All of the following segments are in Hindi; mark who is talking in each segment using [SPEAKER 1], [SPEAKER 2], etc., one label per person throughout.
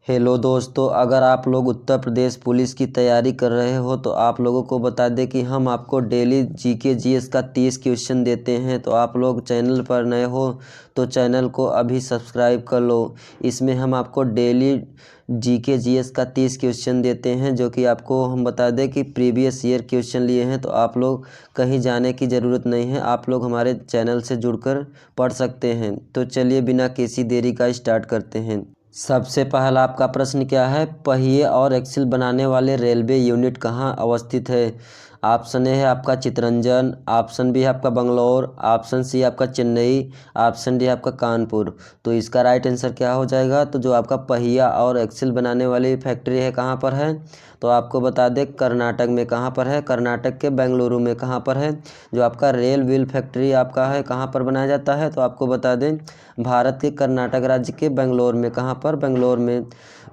[SPEAKER 1] हेलो दोस्तों, अगर आप लोग उत्तर प्रदेश पुलिस की तैयारी कर रहे हो तो आप लोगों को बता दें कि हम आपको डेली जीके जीएस का 30 क्वेश्चन देते हैं। तो आप लोग चैनल पर नए हो तो चैनल को अभी सब्सक्राइब कर लो। इसमें हम आपको डेली जीके जीएस का 30 क्वेश्चन देते हैं, जो कि आपको हम बता दें कि प्रीवियस ईयर क्वेश्चन लिए हैं। तो आप लोग कहीं जाने की ज़रूरत नहीं है, आप लोग हमारे चैनल से जुड़कर पढ़ सकते हैं। तो चलिए बिना किसी देरी का स्टार्ट करते हैं। सबसे पहला आपका प्रश्न क्या है? पहिए और एक्सल बनाने वाले रेलवे यूनिट कहाँ अवस्थित है? ऑप्शन ए है आपका चितरंजन, ऑप्शन बी है आपका बंगलौर, ऑप्शन सी आपका चेन्नई, ऑप्शन डी आपका कानपुर। तो इसका राइट आंसर क्या हो जाएगा? तो जो आपका पहिया और एक्सल बनाने वाली फैक्ट्री है कहाँ पर है? तो आपको बता दें कर्नाटक में। कहाँ पर है? कर्नाटक के बेंगलुरु में। कहाँ पर है? जो आपका रेल व्हील फैक्ट्री आपका है कहाँ पर बनाया जाता है? तो आपको बता दें भारत के कर्नाटक राज्य के बेंगलोर में। कहाँ पर? बेंगलोर में।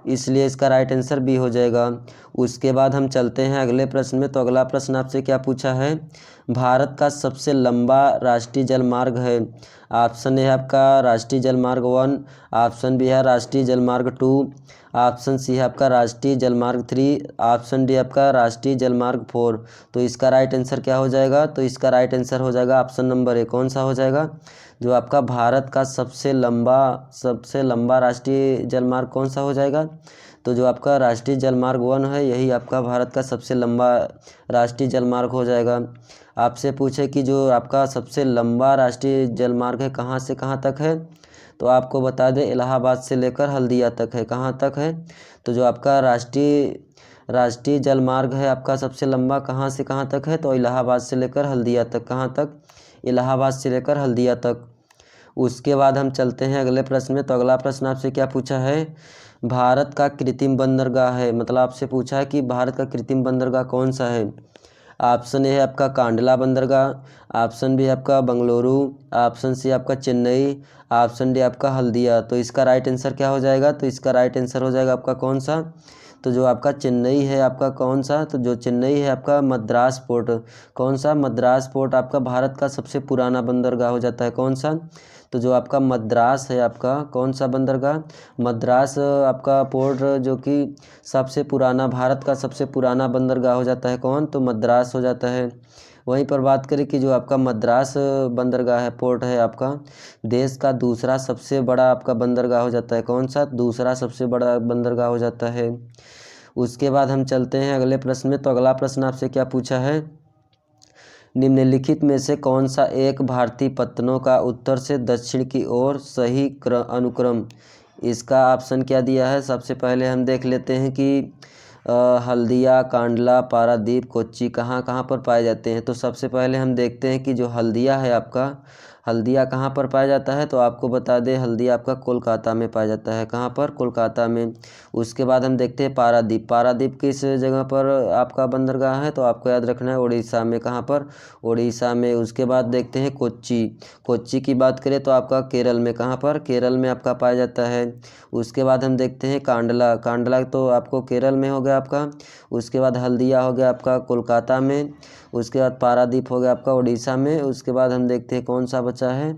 [SPEAKER 1] इसलिए इसका राइट आंसर बी हो जाएगा। उसके बाद हम चलते हैं अगले प्रश्न में। तो अगला प्रश्न आपसे क्या पूछा है? भारत का सबसे लंबा राष्ट्रीय जलमार्ग है। ऑप्शन ए है आपका राष्ट्रीय जलमार्ग 1, ऑप्शन बी है राष्ट्रीय जलमार्ग 2, ऑप्शन सी है आपका राष्ट्रीय जलमार्ग 3, ऑप्शन डी आपका राष्ट्रीय जलमार्ग 4। तो इसका राइट आंसर क्या हो जाएगा? तो इसका राइट आंसर हो जाएगा ऑप्शन नंबर ए। कौन सा हो जाएगा? जो आपका भारत का सबसे लंबा राष्ट्रीय जलमार्ग कौन सा हो जाएगा? तो जो आपका राष्ट्रीय जलमार्ग 1 है, यही आपका भारत का सबसे लंबा राष्ट्रीय जलमार्ग हो जाएगा। आपसे पूछे कि जो आपका सबसे लंबा राष्ट्रीय जलमार्ग है कहाँ से कहाँ तक है? तो आपको बता दें इलाहाबाद से लेकर हल्दिया तक है। कहाँ तक है? तो जो आपका राष्ट्रीय जलमार्ग है आपका सबसे लंबा कहाँ से कहाँ तक है? तो इलाहाबाद से लेकर हल्दिया तक। कहाँ तक? इलाहाबाद से लेकर हल्दिया तक। उसके बाद हम चलते हैं अगले प्रश्न में। तो अगला प्रश्न आपसे क्या पूछा है? भारत का कृत्रिम बंदरगाह है, मतलब आपसे पूछा है कि भारत का कृत्रिम बंदरगाह कौन सा है। ऑप्शन ए है आपका कांडला बंदरगाह, ऑप्शन बी है आपका बंगलुरु, ऑप्शन सी आपका चेन्नई, ऑप्शन डी आपका हल्दिया। तो इसका राइट आंसर क्या हो जाएगा? तो इसका राइट आंसर हो जाएगा आपका कौन सा? तो जो आपका चेन्नई है आपका कौन सा? तो जो चेन्नई है आपका मद्रास पोर्ट। कौन सा? मद्रास पोर्ट आपका भारत का सबसे पुराना बंदरगाह हो जाता है। कौन सा? तो जो आपका मद्रास है आपका कौन सा बंदरगाह? मद्रास आपका पोर्ट, जो कि सबसे पुराना, भारत का सबसे पुराना बंदरगाह हो जाता है। कौन? तो मद्रास हो जाता है। वहीं पर बात करें कि जो आपका मद्रास बंदरगाह है, पोर्ट है आपका, देश का दूसरा सबसे बड़ा आपका बंदरगाह हो जाता है। कौन सा? दूसरा सबसे बड़ा बंदरगाह हो जाता है। उसके बाद हम चलते हैं अगले प्रश्न में। तो अगला प्रश्न आपसे क्या पूछा है? निम्नलिखित में से कौन सा एक भारतीय पत्तनों का उत्तर से दक्षिण की ओर सही अनुक्रम? इसका ऑप्शन क्या दिया है? सबसे पहले हम देख लेते हैं कि हल्दिया, कांडला, पारादीप, कोच्चि कहाँ कहाँ पर पाए जाते हैं। तो सबसे पहले हम देखते हैं कि जो हल्दिया है आपका, हल्दिया कहाँ पर पाया जाता है? तो आपको बता दें हल्दिया आपका कोलकाता में पाया जाता है। कहाँ पर? कोलकाता में। उसके बाद हम देखते हैं पारादीप। पारादीप किस जगह पर आपका बंदरगाह है? तो आपको याद रखना है उड़ीसा में। कहाँ पर? उड़ीसा में। उसके बाद देखते हैं कोच्चि। कोच्चि की बात करें तो आपका केरल में। कहाँ पर? केरल में आपका पाया जाता है। उसके बाद हम देखते हैं कांडला। कांडला तो आपको केरल में हो गया आपका। उसके बाद हल्दिया हो गया आपका कोलकाता में। उसके बाद पारादीप हो गया आपका उड़ीसा में। उसके बाद हम देखते हैं कौन सा बचा है?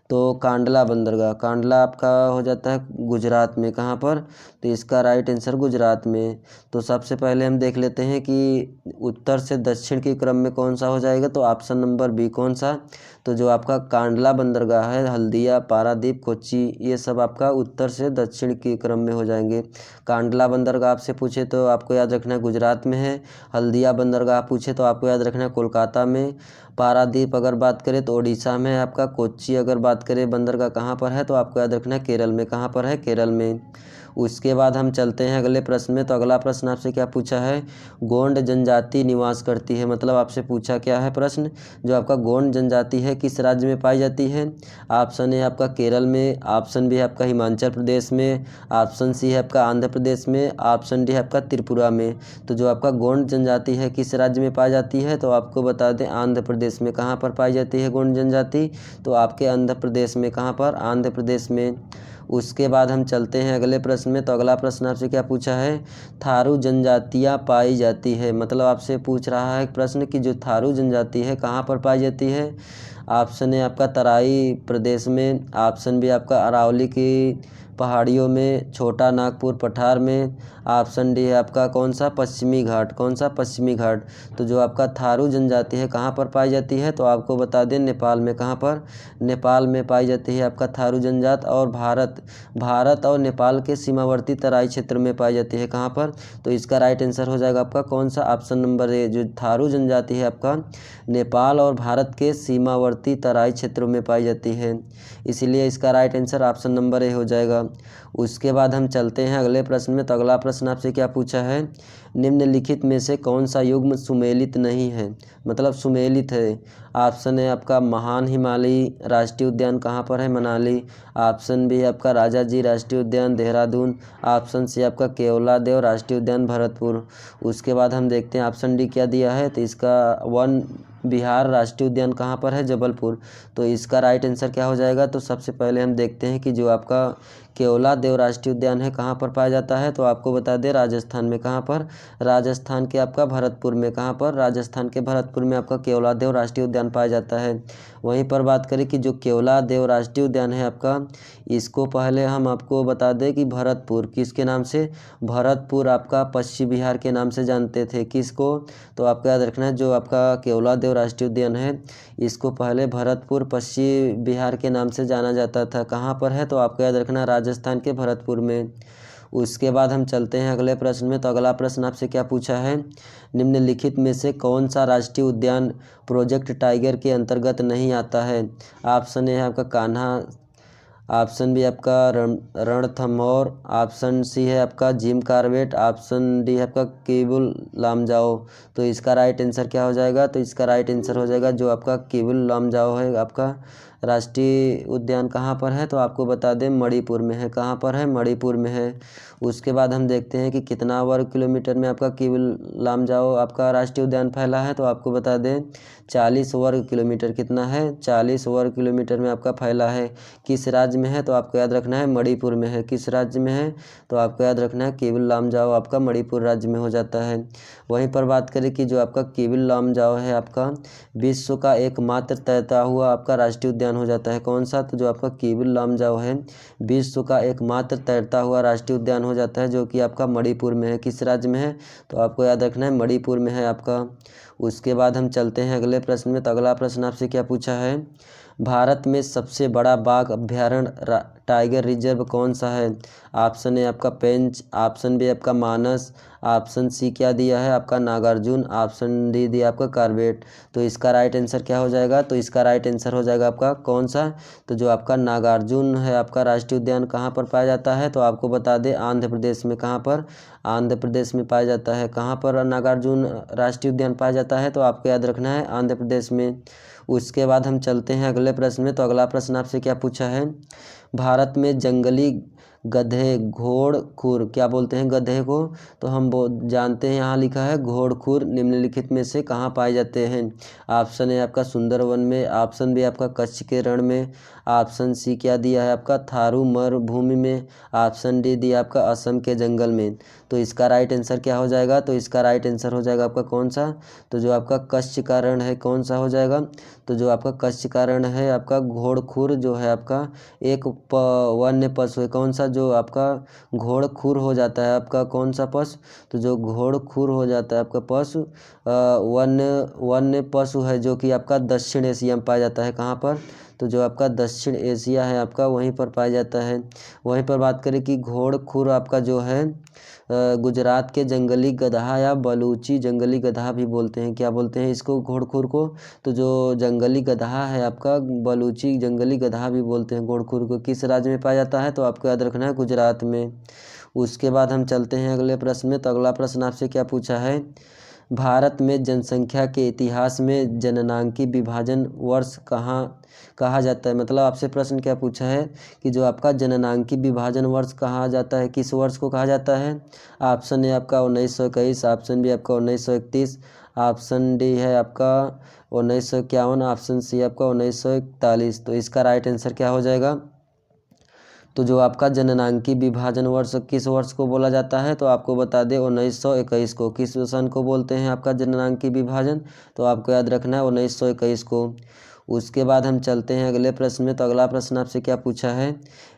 [SPEAKER 1] तो कांडला बंदरगाह। कांडला आपका हो जाता है गुजरात में। कहाँ पर? तो इसका राइट आंसर गुजरात में। तो सबसे पहले हम देख लेते हैं कि उत्तर से दक्षिण के क्रम में कौन सा हो जाएगा। तो ऑप्शन नंबर बी। कौन सा? तो जो आपका कांडला बंदरगाह है, हल्दिया, पारादीप, कोच्चि, ये सब आपका उत्तर से दक्षिण के क्रम में हो जाएंगे। कांडला बंदरगाह आपसे पूछे तो आपको याद रखना है गुजरात में है। हल्दिया बंदरगाह पूछे तो आपको याद रखना है कोलकाता में। पारादीप अगर बात करें तो उड़ीसा में है आपका। कोच्चि अगर बात करें बंदरगाह कहाँ पर है, तो आपको याद रखना है केरल में। कहाँ पर है? केरल में। उसके बाद हम चलते हैं अगले प्रश्न में। तो अगला प्रश्न आपसे क्या पूछा है? गोंड जनजाति निवास करती है, मतलब आपसे पूछा क्या है प्रश्न? जो आपका गोंड जनजाति है किस राज्य में पाई जाती है? ऑप्शन ए आपका केरल में, ऑप्शन बी है आपका हिमाचल प्रदेश में, ऑप्शन सी है आपका आंध्र प्रदेश में, ऑप्शन डी है आपका त्रिपुरा में। तो जो आपका गोंड जनजाति है किस राज्य में पाई जाती है? तो आपको बता दें आंध्र प्रदेश में। कहाँ पर पाई जाती है गोंड जनजाति? तो आपके आंध्र प्रदेश में। कहाँ पर? आंध्र प्रदेश में। उसके बाद हम चलते हैं अगले प्रश्न में। तो अगला प्रश्न आपसे क्या पूछा है? थारू जनजातियाँ पाई जाती है, मतलब आपसे पूछ रहा है प्रश्न कि जो थारू जनजाति है कहाँ पर पाई जाती है। ऑप्शन है आपका तराई प्रदेश में, ऑप्शन बी आपका अरावली की पहाड़ियों में, छोटा नागपुर पठार में। ऑप्शन डी है आपका कौन सा, पश्चिमी घाट। कौन सा, पश्चिमी घाट। तो जो आपका थारू जनजाति है कहाँ पर पाई जाती है, तो आपको बता दें नेपाल में। कहाँ पर, नेपाल में पाई जाती है आपका थारू जनजात। और भारत और नेपाल के सीमावर्ती तराई क्षेत्र में पाई जाती है। कहाँ पर, तो इसका राइट आंसर हो जाएगा आपका कौन सा, ऑप्शन नंबर ए। जो थारू जनजाति है आपका नेपाल और भारत के सीमावर्ती तराई क्षेत्रों में पाई जाती है, इसीलिए इसका right answer option number A हो जाएगा। उसके बाद हम चलते हैं अगले प्रश्न में। तो अगला प्रश्न आपसे क्या पूछा है, निम्नलिखित में से कौन सा युग्म सुमेलित नहीं है, मतलब सुमेलित है। ऑप्शन है आपका महान हिमालयी राष्ट्रीय उद्यान कहाँ पर है, मनाली। ऑप्शन बी आपका राजा जी राष्ट्रीय उद्यान देहरादून। ऑप्शन सी आपका केवलादेव राष्ट्रीय उद्यान भरतपुर। उसके बाद हम देखते हैं ऑप्शन डी क्या दिया है, तो इसका वन बिहार राष्ट्रीय उद्यान कहाँ पर है, जबलपुर। तो इसका राइट आंसर क्या हो जाएगा, तो सबसे पहले हम देखते हैं कि जो आपका केवलादेव राष्ट्रीय उद्यान है कहाँ पर पाया जाता है, तो आपको बता दें राजस्थान में। कहाँ पर, राजस्थान के आपका भरतपुर में। कहाँ पर, राजस्थान के भरतपुर में आपका केवलादेव राष्ट्रीय उद्यान पाया जाता है। वहीं पर बात करें कि जो केवलादेव राष्ट्रीय उद्यान है आपका, इसको पहले हम आपको बता दें कि भरतपुर किसके नाम से, भरतपुर आपका पश्चिम बिहार के नाम से जानते थे। किसको, तो आपको याद रखना है जो आपका केवलादेव राष्ट्रीय उद्यान है इसको पहले भरतपुर पश्चिम बिहार के नाम से जाना जाता था। कहाँ पर है, तो आपको याद रखना राजस्थान के भरतपुर में। उसके बाद हम चलते हैं अगले प्रश्न में। तो अगला प्रश्न आपसे क्या पूछा है, निम्नलिखित में से कौन सा राष्ट्रीय उद्यान प्रोजेक्ट टाइगर के अंतर्गत नहीं आता है। ऑप्शन ए है आपका कान्हा। ऑप्शन बी आपका रणथंभौर। ऑप्शन सी है आपका जिम कॉर्बेट। ऑप्शन डी है आपका केबुल लामजाओ। तो इसका राइट आंसर क्या हो जाएगा, तो इसका राइट आंसर हो जाएगा जो आपका केबुल लामजाओ है आपका राष्ट्रीय उद्यान कहाँ पर है, तो आपको बता दें मणिपुर में है। कहाँ पर है, मणिपुर में है। उसके बाद हम देखते हैं कि कितना वर्ग किलोमीटर में आपका केबुल लामजाओ आपका राष्ट्रीय उद्यान फैला है, तो आपको बता दें 40 वर्ग किलोमीटर। कितना है, 40 वर्ग किलोमीटर में आपका फैला है। किस राज्य में है, तो आपको याद रखना है मणिपुर में है। किस राज्य में है, तो आपको याद रखना है केबुल लामजाओ आपका मणिपुर राज्य में हो जाता है। वहीं पर बात करें कि जो आपका केबुल लामजाओ है आपका विश्व का एकमात्र तैरता हुआ आपका राष्ट्रीय उद्यान हो जाता है। कौन सा, तो जो आपका केबुल लामजाओ है विश्व का एकमात्र तैरता हुआ राष्ट्रीय उद्यान हो जाता है, जो कि आपका मणिपुर में है। किस राज्य में है, तो आपको याद रखना है मणिपुर में है आपका। उसके बाद हम चलते हैं अगले प्रश्न में। तो अगला प्रश्न आपसे क्या पूछा है, भारत में सबसे बड़ा बाघ अभ्यारण्य टाइगर रिजर्व कौन सा है। ऑप्शन ए आपका पेंच। ऑप्शन बी आपका मानस। ऑप्शन सी क्या दिया है आपका नागार्जुन। ऑप्शन डी दिया आपका कॉर्बेट। तो इसका राइट आंसर क्या हो जाएगा, तो इसका राइट आंसर हो जाएगा आपका कौन सा, तो जो आपका नागार्जुन है आपका राष्ट्रीय उद्यान कहाँ पर पाया जाता है, तो आपको बता दें आंध्र प्रदेश में। कहाँ पर, आंध्र प्रदेश में पाया जाता है। कहाँ पर नागार्जुन राष्ट्रीय उद्यान पाया जाता है, तो आपको याद रखना है आंध्र प्रदेश में। उसके बाद हम चलते हैं अगले प्रश्न में। तो अगला प्रश्न आपसे क्या पूछा है, भारत में जंगली गधे घोड़खुर क्या बोलते हैं गधे को, तो हम जानते हैं यहाँ लिखा है घोड़खुर निम्नलिखित में से कहाँ पाए जाते हैं। ऑप्शन ए आपका सुंदरवन में। ऑप्शन बी आपका कच्छ के रण में। ऑप्शन सी क्या दिया है आपका थारू मरुभूमि में। ऑप्शन डी दिया आपका असम के जंगल में। तो इसका राइट आंसर क्या हो जाएगा, तो इसका राइट आंसर हो जाएगा आपका कौन सा, तो जो आपका कच्छ का रण है कौन सा हो जाएगा, तो जो आपका कच्छ का रण है आपका घोड़खुर जो है आपका एक वन्य पशु है। कौन सा, जो आपका घोड़खुर हो जाता है आपका कौन सा पशु, तो जो घोड़खुर हो जाता है आपका पशु वन्य पशु है, जो कि आपका दक्षिण एशिया में पाया जाता है। कहाँ पर, तो जो आपका दक्षिण एशिया है आपका वहीं पर पाया जाता है। वहीं पर बात करें कि घोड़खुर आपका जो है गुजरात के जंगली गधा या बलूची जंगली गधा भी बोलते हैं। क्या बोलते हैं इसको, घोड़खुर को, तो जो जंगली गधा है आपका बलूची जंगली गधा भी बोलते हैं घोड़खुर को। किस राज्य में पाया जाता है, तो आपको याद रखना है गुजरात में। उसके बाद हम चलते हैं अगले प्रश्न में। तो अगला प्रश्न आपसे क्या पूछा है, भारत में जनसंख्या के इतिहास में जननांकी विभाजन वर्ष कहाँ कहा जाता है, मतलब आपसे प्रश्न क्या पूछा है कि जो आपका जननांकी विभाजन वर्ष कहा जाता है, किस वर्ष को कहा जाता है। ऑप्शन ए आपका 1921। ऑप्शन बी आपका 1931। ऑप्शन डी है आपका 1951। ऑप्शन सी आपका 1941। तो इसका राइट आंसर क्या हो जाएगा, तो जो आपका जननांकी विभाजन वर्ष किस वर्ष को बोला जाता है, तो आपको बता दें 1921 को। किस सन को बोलते हैं आपका जननांकी विभाजन, तो आपको याद रखना है 1921 को। उसके बाद हम चलते हैं अगले प्रश्न में। तो अगला प्रश्न आपसे क्या पूछा है,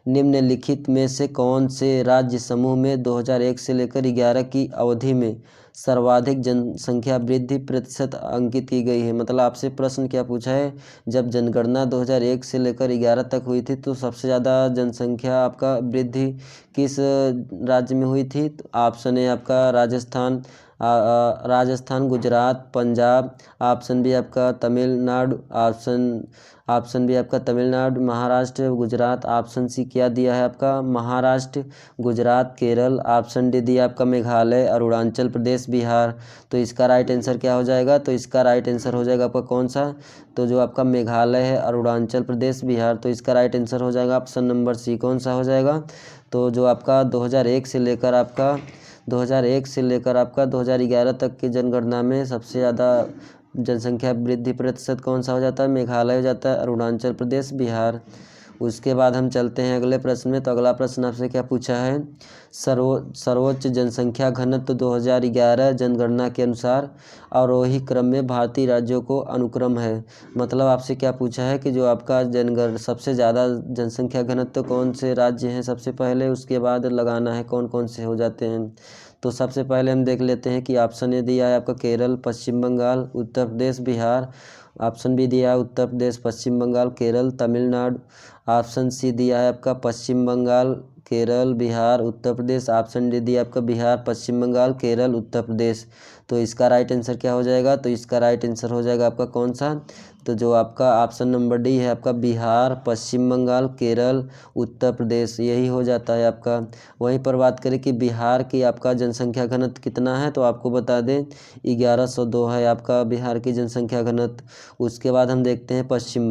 [SPEAKER 1] निम्नलिखित में से कौन से राज्य समूह में 2001 से लेकर 11 की अवधि में सर्वाधिक जनसंख्या वृद्धि प्रतिशत अंकित की गई है। मतलब आपसे प्रश्न क्या पूछा है, जब जनगणना 2001 से लेकर 11 तक हुई थी तो सबसे ज़्यादा जनसंख्या आपका वृद्धि किस राज्य में हुई थी। तो ऑप्शन है आपका राजस्थान, राजस्थान, गुजरात, पंजाब। ऑप्शन बी आपका तमिलनाडु, ऑप्शन बी आपका तमिलनाडु, महाराष्ट्र, गुजरात। ऑप्शन सी क्या दिया है आपका महाराष्ट्र, गुजरात, केरल। ऑप्शन डी दिया आपका मेघालय, अरुणाचल प्रदेश, बिहार। तो इसका राइट आंसर क्या हो जाएगा, तो इसका राइट आंसर हो जाएगा आपका कौन सा, तो जो आपका मेघालय है, अरुणाचल प्रदेश, बिहार। तो इसका राइट आंसर हो जाएगा ऑप्शन नंबर सी। कौन सा हो जाएगा, तो जो आपका 2001 से लेकर आपका 2011 तक की जनगणना में सबसे ज़्यादा जनसंख्या वृद्धि प्रतिशत कौन सा हो जाता है, मेघालय हो जाता है, अरुणाचल प्रदेश, बिहार। उसके बाद हम चलते हैं अगले प्रश्न में। तो अगला प्रश्न आपसे क्या पूछा है, सर्वोच्च जनसंख्या घनत्व 2011 जनगणना के अनुसार आरोही क्रम में भारतीय राज्यों को अनुक्रम है। मतलब आपसे क्या पूछा है कि जो आपका सबसे ज़्यादा जनसंख्या घनत्व कौन से राज्य हैं सबसे पहले, उसके बाद लगाना है कौन कौन से हो जाते हैं। तो सबसे पहले हम देख लेते हैं कि ऑप्शन ए दिया है आपका केरल, पश्चिम बंगाल, उत्तर प्रदेश, बिहार। ऑप्शन बी दिया है उत्तर प्रदेश, पश्चिम बंगाल, केरल, तमिलनाडु। ऑप्शन सी दिया है आपका पश्चिम बंगाल, केरल, बिहार, उत्तर प्रदेश। ऑप्शन डी दिया आपका बिहार, पश्चिम बंगाल, केरल, उत्तर प्रदेश। तो इसका राइट आंसर क्या हो जाएगा, तो इसका राइट आंसर हो जाएगा आपका कौन सा, तो जो आपका ऑप्शन नंबर डी है आपका बिहार, पश्चिम बंगाल, केरल, उत्तर प्रदेश, यही हो जाता है आपका। वहीं पर बात करें कि बिहार की आपका जनसंख्या घनत्व कितना है, तो आपको बता दें 1102 है आपका बिहार की जनसंख्या घनत्व। उसके बाद हम देखते हैं पश्चिम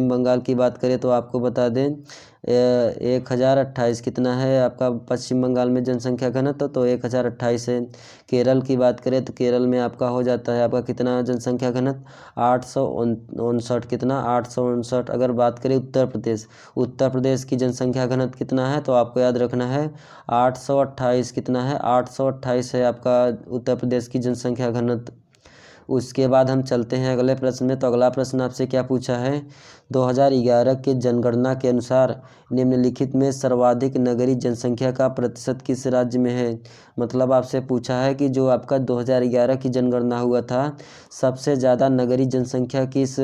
[SPEAKER 1] बंगाल की बात करें तो आपको बता दें 1028 कितना है आपका पश्चिम बंगाल में जनसंख्या घनत्व, तो 1028 है। केरल की बात करें तो केरल में आपका हो जाता है आपका कितना जनसंख्या घनत्व, 859 कितना 859। अगर बात करें उत्तर प्रदेश की जनसंख्या घनत्व कितना है, तो आपको याद रखना है 828 कितना है 828 है आपका उत्तर प्रदेश की जनसंख्या घनत्व। उसके बाद हम चलते हैं अगले प्रश्न में। तो अगला प्रश्न आपसे क्या पूछा है, 2011 के जनगणना के अनुसार निम्नलिखित में सर्वाधिक नगरीय जनसंख्या का प्रतिशत किस राज्य में है। मतलब आपसे पूछा है कि जो आपका 2011 की जनगणना हुआ था, सबसे ज़्यादा नगरीय जनसंख्या किस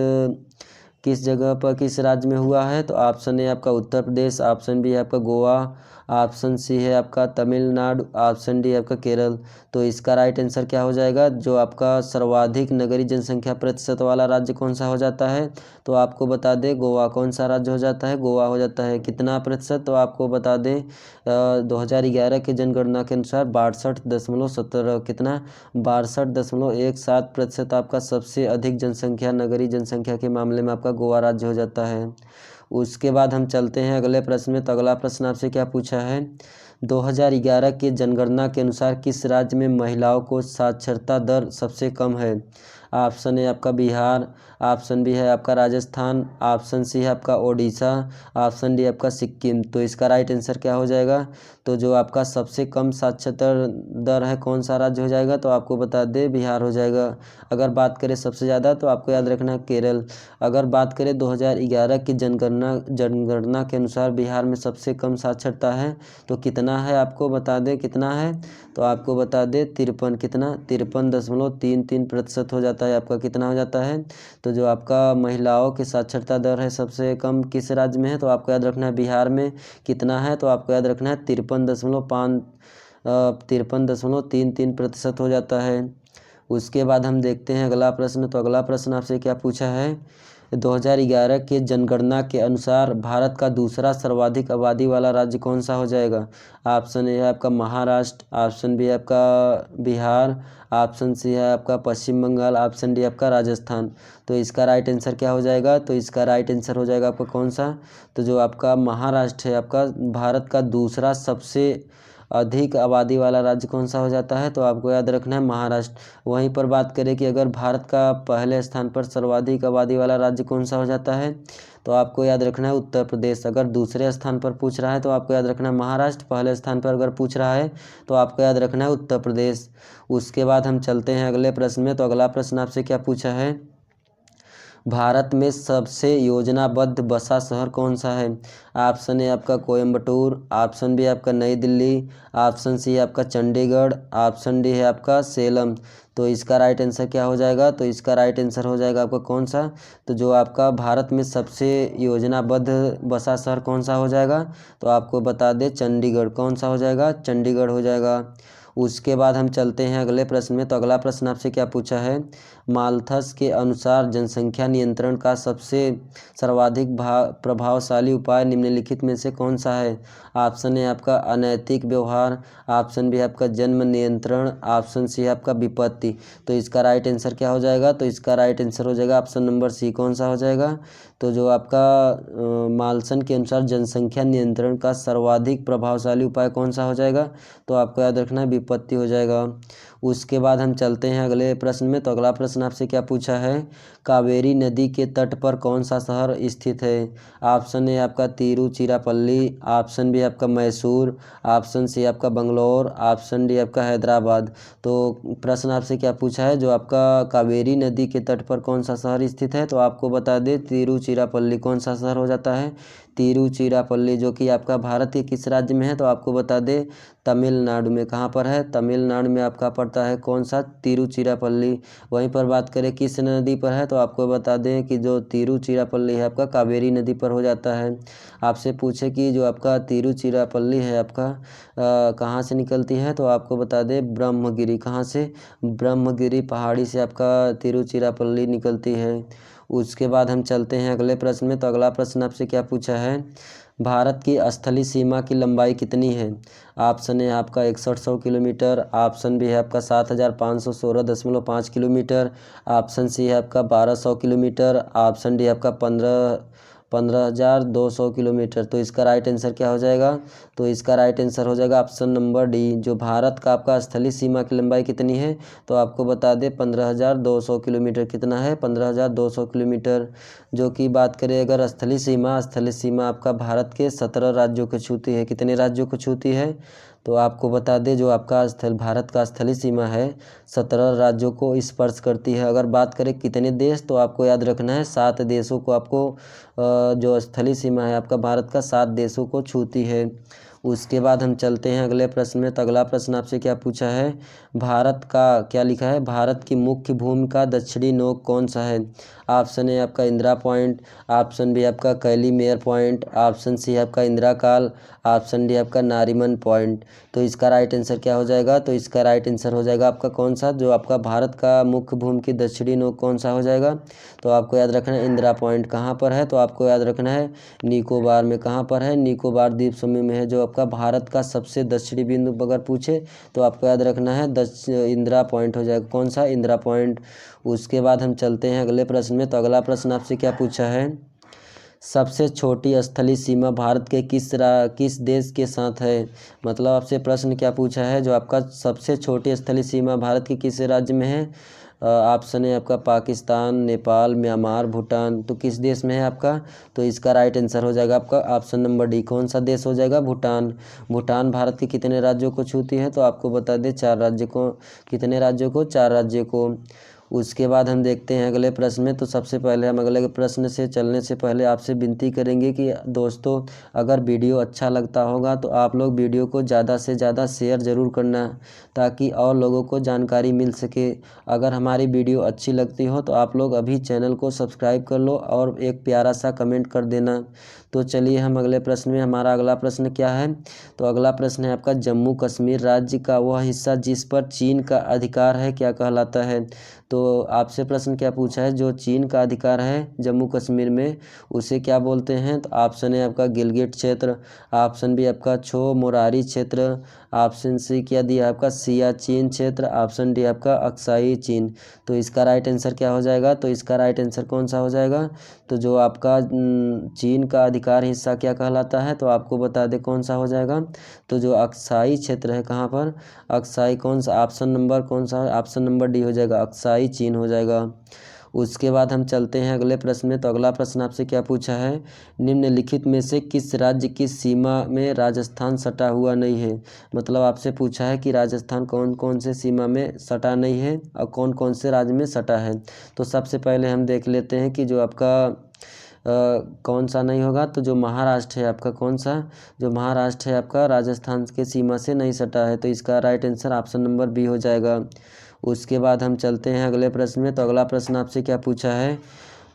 [SPEAKER 1] जगह पर किस राज्य में हुआ है। तो ऑप्शन ए आपका उत्तर प्रदेश, ऑप्शन बी है आपका गोवा, ऑप्शन सी है आपका तमिलनाडु, ऑप्शन डी आपका केरल। तो इसका राइट आंसर क्या हो जाएगा, जो आपका सर्वाधिक नगरीय जनसंख्या प्रतिशत वाला राज्य कौन सा हो जाता है, तो आपको बता दें गोवा। कौन सा राज्य हो जाता है, गोवा हो जाता है। कितना प्रतिशत, तो आपको बता दें 2011 की जनगणना के अनुसार 62.17 कितना 62.17% आपका सबसे अधिक जनसंख्या नगरीय जनसंख्या के मामले में आपका गोवा राज्य हो जाता है। उसके बाद हम चलते हैं अगले प्रश्न में। तो अगला प्रश्न आपसे क्या पूछा है, 2011 की जनगणना के अनुसार किस राज्य में महिलाओं को साक्षरता दर सबसे कम है। ऑप्शन ए आपका बिहार, ऑप्शन बी है आपका राजस्थान, ऑप्शन सी है आपका ओडिशा, ऑप्शन डी आपका सिक्किम। तो इसका राइट आंसर क्या हो जाएगा, तो जो आपका सबसे कम साक्षरता दर है कौन सा राज्य हो जाएगा, तो आपको बता दें बिहार हो जाएगा। अगर बात करें सबसे ज़्यादा, तो आपको याद रखना है केरल। अगर बात करें 2011 की जनगणना के अनुसार बिहार में सबसे कम साक्षरता है, तो कितना है आपको बता दें कितना है, तो आपको बता दें 53 कितना 53.33% हो जाता है आपका। कितना हो जाता है, तो जो आपका महिलाओं की साक्षरता दर है सबसे कम किस राज्य में है, तो आपको याद रखना है बिहार में। कितना है, तो आपको याद रखना है 53.33% हो जाता है। उसके बाद हम देखते हैं अगला प्रश्न। तो अगला प्रश्न आपसे क्या पूछा है, 2011 के जनगणना के अनुसार भारत का दूसरा सर्वाधिक आबादी वाला राज्य कौन सा हो जाएगा। ऑप्शन ए है आपका महाराष्ट्र, ऑप्शन बी है आपका बिहार, ऑप्शन सी है आपका पश्चिम बंगाल, ऑप्शन डी आपका राजस्थान। तो इसका राइट आंसर क्या हो जाएगा, तो इसका राइट आंसर हो जाएगा आपका कौन सा, तो जो आपका महाराष्ट्र है आपका भारत का दूसरा सबसे अधिक आबादी वाला राज्य कौन सा हो जाता है, तो आपको याद रखना है महाराष्ट्र। वहीं पर बात करें कि अगर भारत का पहले स्थान पर सर्वाधिक आबादी वाला राज्य कौन सा हो जाता है, तो आपको याद रखना है उत्तर प्रदेश। अगर दूसरे स्थान पर पूछ रहा है तो आपको याद रखना है महाराष्ट्र, पहले स्थान पर अगर पूछ रहा है तो आपको याद रखना है उत्तर प्रदेश। उसके बाद हम चलते हैं अगले प्रश्न में। तो अगला प्रश्न आपसे क्या पूछा है, भारत में सबसे योजनाबद्ध बसा शहर कौन सा है? ऑप्शन ए आपका कोयम्बटूर, ऑप्शन बी आपका नई दिल्ली, ऑप्शन सी आपका चंडीगढ़, ऑप्शन डी है आपका सेलम। तो इसका राइट आंसर क्या हो जाएगा? तो इसका राइट आंसर हो जाएगा आपका कौन सा? तो जो आपका भारत में सबसे योजनाबद्ध बसा शहर कौन सा हो जाएगा? तो आपको बता दें चंडीगढ़। कौन सा हो जाएगा? चंडीगढ़ हो जाएगा। उसके बाद हम चलते हैं अगले प्रश्न में। तो अगला प्रश्न आपसे क्या पूछा है? माल्थस के अनुसार जनसंख्या नियंत्रण का सबसे सर्वाधिक प्रभावशाली उपाय निम्नलिखित में से कौन सा है? ऑप्शन है आपका अनैतिक व्यवहार, ऑप्शन बी आपका जन्म नियंत्रण, ऑप्शन सी आपका विपत्ति। तो इसका राइट आंसर क्या हो जाएगा? तो इसका राइट आंसर हो जाएगा ऑप्शन नंबर सी। कौन सा हो जाएगा? तो जो आपका माल्सन के अनुसार जनसंख्या नियंत्रण का सर्वाधिक प्रभावशाली उपाय कौन सा हो जाएगा? तो आपको याद रखना है विपत्ति हो जाएगा। उसके बाद हम चलते हैं अगले प्रश्न में। तो अगला प्रश्न आपसे क्या पूछा है? कावेरी नदी के तट पर कौन सा शहर स्थित है? ऑप्शन ए आपका तिरुचिरापल्ली, ऑप्शन बी आपका मैसूर, ऑप्शन सी आपका बंगलौर, ऑप्शन डी आपका हैदराबाद। तो प्रश्न आपसे क्या पूछा है? जो आपका कावेरी नदी के तट पर कौन सा शहर स्थित है? तो आपको बता दें तिरुचिरापल्ली। कौन सा शहर हो जाता है? तिरुचिरापल्ली, जो कि आपका भारत के किस राज्य में है? तो आपको बता दें तमिलनाडु में। कहाँ पर है? तमिलनाडु में आपका पड़ता है कौन सा? तिरुचिरापल्ली। वहीं पर बात करें किस नदी पर है, तो आपको बता दें कि जो तिरुचिरापल्ली है आपका कावेरी नदी पर हो जाता है। आपसे पूछे कि जो आपका तिरुचिरापल्ली है आपका कहाँ से निकलती है, तो आपको बता दें ब्रह्मगिरी। कहाँ से? ब्रह्मगिरी पहाड़ी से आपका तिरुचिरापल्ली निकलती है। उसके बाद हम चलते हैं अगले प्रश्न में। तो अगला प्रश्न आपसे क्या पूछा है? भारत की स्थलीय सीमा की लंबाई कितनी है? ऑप्शन है आपका 6100 किलोमीटर, ऑप्शन बी है आपका 7516.5 किलोमीटर, ऑप्शन सी है आपका 1200 किलोमीटर, ऑप्शन डी आपका 15,200 किलोमीटर। तो इसका राइट आंसर क्या हो जाएगा? तो इसका राइट आंसर हो जाएगा ऑप्शन नंबर डी। जो भारत का आपका स्थलीय सीमा की लंबाई कितनी है? तो आपको बता दें 15,200 किलोमीटर। कितना है? 15,200 किलोमीटर। जो कि बात करें अगर स्थलीय सीमा आपका भारत के 17 राज्यों को छूती है। कितने राज्यों को छूती है? तो आपको बता दें जो आपका भारत का स्थलीय सीमा है 17 राज्यों को स्पर्श करती है। अगर बात करें कितने देश, तो आपको याद रखना है 7 देशों को आपको जो स्थलीय सीमा है आपका भारत का 7 देशों को छूती है। उसके बाद हम चलते हैं अगले प्रश्न में। तो अगला प्रश्न आपसे क्या पूछा है? भारत का क्या लिखा है? भारत की मुख्य भूमि का दक्षिणी नोक कौन सा है? ऑप्शन है आपका इंदिरा पॉइंट, ऑप्शन बी आपका कैलीमेयर पॉइंट, ऑप्शन सी आपका इंदिरा काल, ऑप्शन डी आपका नारीमन पॉइंट। तो इसका राइट आंसर क्या हो जाएगा? तो इसका राइट आंसर हो जाएगा आपका कौन सा? जो आपका भारत का मुख्य भूमि की दक्षिणी नोक कौन सा हो जाएगा? तो आपको याद रखना है इंदिरा पॉइंट। कहाँ पर है? तो आपको याद रखना है निकोबार में। कहाँ पर है? निकोबार द्वीप समूह में है। जो आपका भारत का सबसे दक्षिणी बिंदु अगर पूछे तो आपको याद रखना है इंदिरा पॉइंट हो जाएगा। कौन सा? इंदिरा पॉइंट। उसके बाद हम चलते हैं अगले प्रश्न में। तो अगला प्रश्न आपसे क्या पूछा है? सबसे छोटी स्थलीय सीमा भारत के किस देश के साथ है? मतलब आपसे प्रश्न क्या पूछा है? जो आपका सबसे छोटी स्थलीय सीमा भारत के किस राज्य में है? ऑप्शन है आपका पाकिस्तान, नेपाल, म्यांमार, भूटान। तो किस देश में है आपका? तो इसका राइट आंसर हो जाएगा आपका ऑप्शन नंबर डी। कौन सा देश हो जाएगा? भूटान। भूटान भारत के कितने राज्यों को छूती है? तो आपको बता दें 4 राज्यों को। कितने राज्यों को? 4 राज्यों को। उसके बाद हम देखते हैं अगले प्रश्न में। तो सबसे पहले हम अगले प्रश्न से चलने से पहले आपसे विनती करेंगे कि दोस्तों अगर वीडियो अच्छा लगता होगा तो आप लोग वीडियो को ज़्यादा से ज़्यादा शेयर ज़रूर करना, ताकि और लोगों को जानकारी मिल सके। अगर हमारी वीडियो अच्छी लगती हो तो आप लोग अभी चैनल को सब्सक्राइब कर लो और एक प्यारा सा कमेंट कर देना। तो चलिए हम अगले प्रश्न में। हमारा अगला प्रश्न क्या है? तो अगला प्रश्न है आपका जम्मू कश्मीर राज्य का वह हिस्सा जिस पर चीन का अधिकार है क्या कहलाता है? तो आपसे प्रश्न क्या पूछा है? जो चीन का अधिकार है जम्मू कश्मीर में उसे क्या बोलते हैं? तो ऑप्शन है आपका गिलगिट क्षेत्र, ऑप्शन बी आपका छो मोरारी क्षेत्र, ऑप्शन सी क्या दिया आपका सियाचिन क्षेत्र, ऑप्शन डी आपका अक्साई चीन। तो इसका राइट आंसर क्या हो जाएगा? तो इसका राइट आंसर कौन सा हो जाएगा? तो जो आपका चीन का अधिकार हिस्सा क्या कहलाता है? तो आपको बता दे कौन सा हो जाएगा? तो जो अक्साई क्षेत्र है। कहाँ पर? अक्साई। कौन सा? ऑप्शन नंबर कौन सा? ऑप्शन नंबर डी हो जाएगा, अक्साई चीन हो जाएगा। उसके बाद हम चलते हैं अगले प्रश्न में। तो अगला प्रश्न आपसे क्या पूछा है, निम्नलिखित में से किस राज्य की सीमा में राजस्थान सटा हुआ नहीं है। मतलब आपसे पूछा है कि राजस्थान कौन कौन से सीमा में सटा नहीं है और कौन कौन से राज्य में सटा है। तो सबसे पहले हम देख लेते हैं कि जो आपका कौन सा नहीं होगा। तो जो महाराष्ट्र है आपका, कौन सा, जो महाराष्ट्र है आपका राजस्थान के सीमा से नहीं सटा है। तो इसका right answer option number B हो जाएगा। उसके बाद हम चलते हैं अगले प्रश्न में। तो अगला प्रश्न आपसे क्या पूछा है,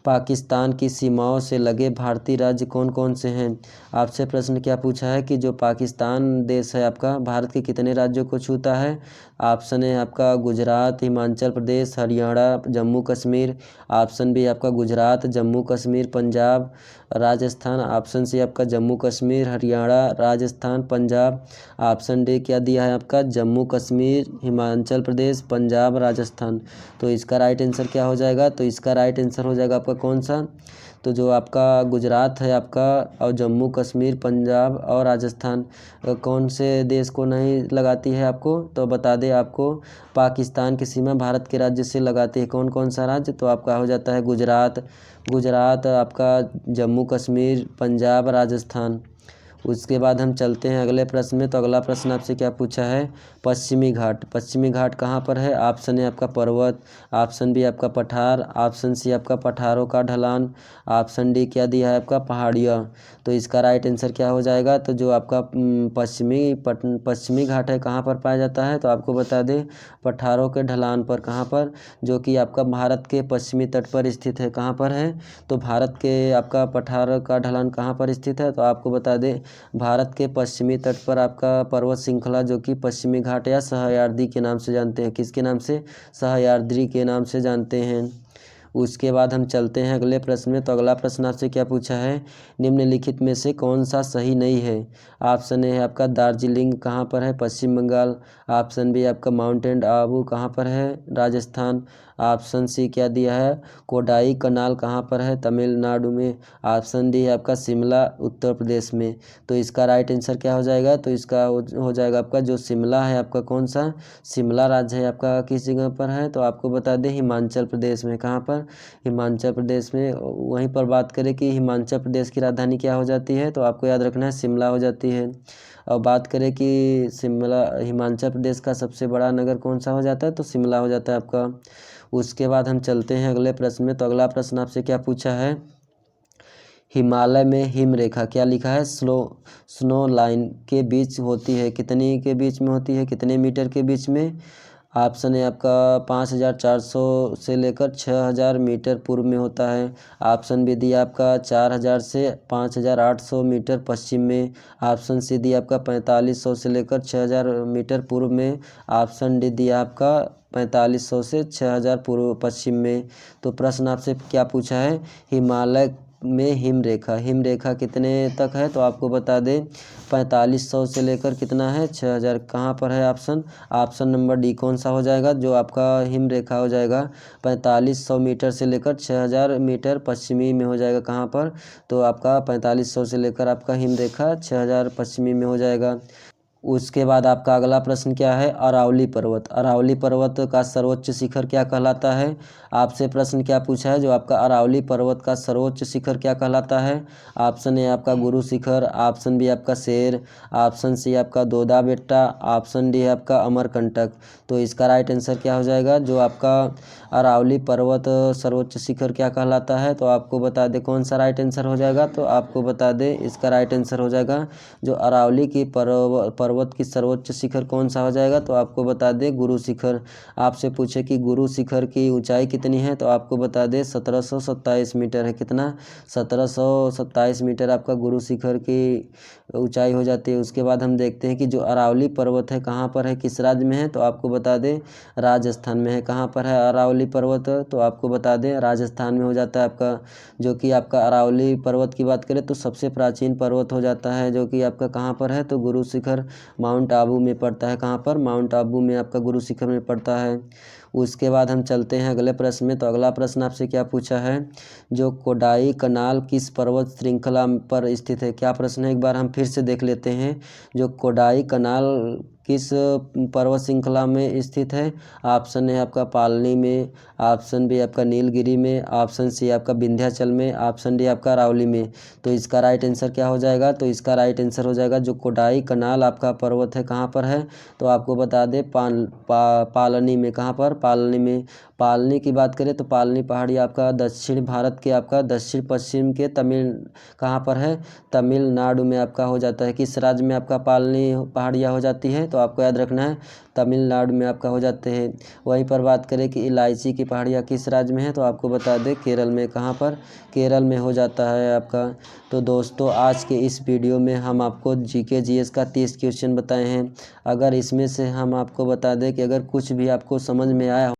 [SPEAKER 1] पाकिस्तान की सीमाओं से लगे भारतीय राज्य कौन कौन से हैं। आपसे प्रश्न क्या पूछा है कि जो पाकिस्तान देश है आपका भारत के कितने राज्यों को छूता है। ऑप्शन है आपका गुजरात, हिमाचल प्रदेश, हरियाणा, जम्मू कश्मीर। ऑप्शन बी आपका गुजरात, जम्मू कश्मीर, पंजाब, राजस्थान। ऑप्शन सी आपका जम्मू कश्मीर, हरियाणा, राजस्थान, पंजाब। ऑप्शन डी क्या दिया है आपका जम्मू कश्मीर, हिमाचल प्रदेश, पंजाब, राजस्थान। तो इसका राइट आंसर क्या हो जाएगा, तो इसका राइट आंसर हो जाएगा आपका कौन सा, तो जो आपका गुजरात है आपका और जम्मू कश्मीर, पंजाब और राजस्थान कौन से देश को नहीं लगाती है आपको। तो बता दें आपको, पाकिस्तान की सीमा भारत के राज्य से लगाती है कौन कौन सा राज्य। तो आपका हो जाता है गुजरात, गुजरात आपका, जम्मू कश्मीर, पंजाब, राजस्थान। उसके बाद हम चलते हैं अगले प्रश्न में। तो अगला प्रश्न आपसे क्या पूछा है, पश्चिमी घाट। पश्चिमी घाट कहाँ पर है। ऑप्शन है आपका पर्वत, ऑप्शन बी आपका पठार, ऑप्शन सी आपका पठारों का ढलान, ऑप्शन डी क्या दिया है आपका पहाड़ियाँ। तो इसका राइट आंसर क्या हो जाएगा, तो जो आपका पश्चिमी घाट है कहाँ पर पाया जाता है। तो आपको बता दें पठारों के ढलान पर, कहाँ पर, जो कि आपका भारत के पश्चिमी तट पर स्थित है। कहाँ पर है, तो भारत के आपका पठार का ढलान कहाँ पर स्थित है। तो आपको बता दें भारत के पश्चिमी तट पर आपका पर्वत श्रृंखला जो कि पश्चिमी घाट या सह्याद्री के नाम से जानते हैं। किसके नाम से, सह्याद्री के नाम से जानते हैं। उसके बाद हम चलते हैं अगले प्रश्न में। तो अगला प्रश्न आपसे क्या पूछा है, निम्नलिखित में से कौन सा सही नहीं है। ऑप्शन ए है आपका दार्जिलिंग कहाँ पर है, पश्चिम बंगाल। ऑप्शन बी आपका माउंटेन आबू कहाँ पर है, राजस्थान। ऑप्शन सी क्या दिया है कोडाई कनाल कहाँ पर है, तमिलनाडु में। ऑप्शन डी है आपका शिमला, उत्तर प्रदेश में। तो इसका राइट आंसर क्या हो जाएगा, तो इसका हो जाएगा आपका जो शिमला है आपका, कौन सा, शिमला राज्य है आपका किस जगह पर है। तो आपको बता दें हिमाचल प्रदेश में। कहाँ पर, हिमाचल प्रदेश में। वहीं पर बात करें कि हिमाचल प्रदेश की राजधानी क्या हो जाती है, तो आपको याद रखना है शिमला हो जाती है। और बात करें कि शिमला हिमाचल प्रदेश का सबसे बड़ा नगर कौन सा हो जाता है, तो शिमला हो जाता है आपका। उसके बाद हम चलते हैं अगले प्रश्न में। तो अगला प्रश्न आपसे क्या पूछा है, हिमालय में हिम रेखा क्या लिखा है, स्नो लाइन के बीच होती है, कितनी के बीच में होती है, कितने मीटर के बीच में। ऑप्शन है आपका 5400 से लेकर 6000 मीटर पूर्व में होता है। ऑप्शन बी दिया आपका 4000 से 5800 मीटर पश्चिम में। ऑप्शन सी दिया आपका 4500 से लेकर 6000 मीटर पूर्व में। ऑप्शन डी दिया आपका 4500 से 6000 पूर्व पश्चिम में। तो प्रश्न आपसे क्या पूछा है, हिमालय में हिम रेखा कितने तक है। तो आपको बता दें 4500 से लेकर कितना है 6000, कहाँ पर है ऑप्शन, ऑप्शन नंबर डी कौन सा हो जाएगा, जो आपका हिम रेखा हो जाएगा 4500 मीटर से लेकर 6000 मीटर पश्चिमी में हो जाएगा। कहाँ पर, तो आपका 4500 से लेकर आपका हिम रेखा 6000 पश्चिमी में हो जाएगा। उसके बाद आपका अगला प्रश्न क्या है, अरावली पर्वत। अरावली पर्वत का सर्वोच्च शिखर क्या कहलाता है। आपसे प्रश्न क्या पूछा है, जो आपका अरावली पर्वत का सर्वोच्च शिखर क्या कहलाता है। ऑप्शन ए आपका गुरु शिखर, ऑप्शन बी आपका शेर, ऑप्शन सी आपका दोदा बेट्टा, ऑप्शन डी है आपका अमरकंटक। तो इसका राइट आंसर क्या हो जाएगा, जो आपका अरावली पर्वत सर्वोच्च शिखर क्या कहलाता है। तो आपको बता दें कौन सा राइट आंसर हो जाएगा, तो आपको बता दें इसका राइट आंसर हो जाएगा जो अरावली की पर्वत की सर्वोच्च शिखर कौन सा हो जाएगा। तो आपको बता दें गुरु शिखर। आपसे पूछे कि गुरु शिखर की ऊंचाई कितनी है, तो आपको बता दें 1727 मीटर है। कितना, 1727 मीटर आपका गुरु शिखर की ऊंचाई हो जाती है। उसके बाद हम देखते हैं कि जो अरावली पर्वत है कहाँ पर है, किस राज्य में है। तो आपको बता दें राजस्थान में है। कहाँ पर है अरावली पर्वत, तो आपको बता दें राजस्थान में हो जाता है आपका। जो कि आपका अरावली पर्वत की बात करें तो सबसे प्राचीन पर्वत हो जाता है, जो कि आपका कहाँ पर है, तो गुरु शिखर माउंट आबू में पड़ता है। कहाँ पर, माउंट आबू में आपका गुरु शिखर में पड़ता है। उसके बाद हम चलते हैं अगले प्रश्न में। तो अगला प्रश्न आपसे क्या पूछा है, जो कोडाई कनाल किस पर्वत श्रृंखला पर स्थित है। क्या प्रश्न है, एक बार हम फिर से देख लेते हैं। जो कोडाई कनाल किस पर्वत श्रृंखला में स्थित है? ऑप्शन है आपका पालनी में, ऑप्शन बी आपका नीलगिरी में, ऑप्शन सी आपका विंध्याचल में, ऑप्शन डी आपका अरावली में। तो इसका राइट आंसर क्या हो जाएगा? तो इसका राइट आंसर हो जाएगा जो कोडाई कनाल आपका पर्वत है कहाँ पर है? तो आपको बता दें पालनी में। कहाँ पर? पालनी में। पालनी की बात करें तो पालनी पहाड़ी आपका दक्षिण भारत के आपका दक्षिण पश्चिम के कहाँ पर है? तमिलनाडु में आपका हो जाता है। किस राज्य में आपका पालनी पहाड़ियाँ हो जाती है? तो आपको याद रखना है तमिलनाडु में आपका हो जाते हैं। वहीं पर बात करें कि इलायची की पहाड़ियाँ किस राज्य में है? तो आपको बता दें केरल में। कहाँ पर? केरल में हो जाता है आपका। तो दोस्तों आज के इस वीडियो में हम आपको जीके जीएस का 30 क्वेश्चन बताए हैं। अगर इसमें से हम आपको बता दें कि अगर कुछ भी आपको समझ में आया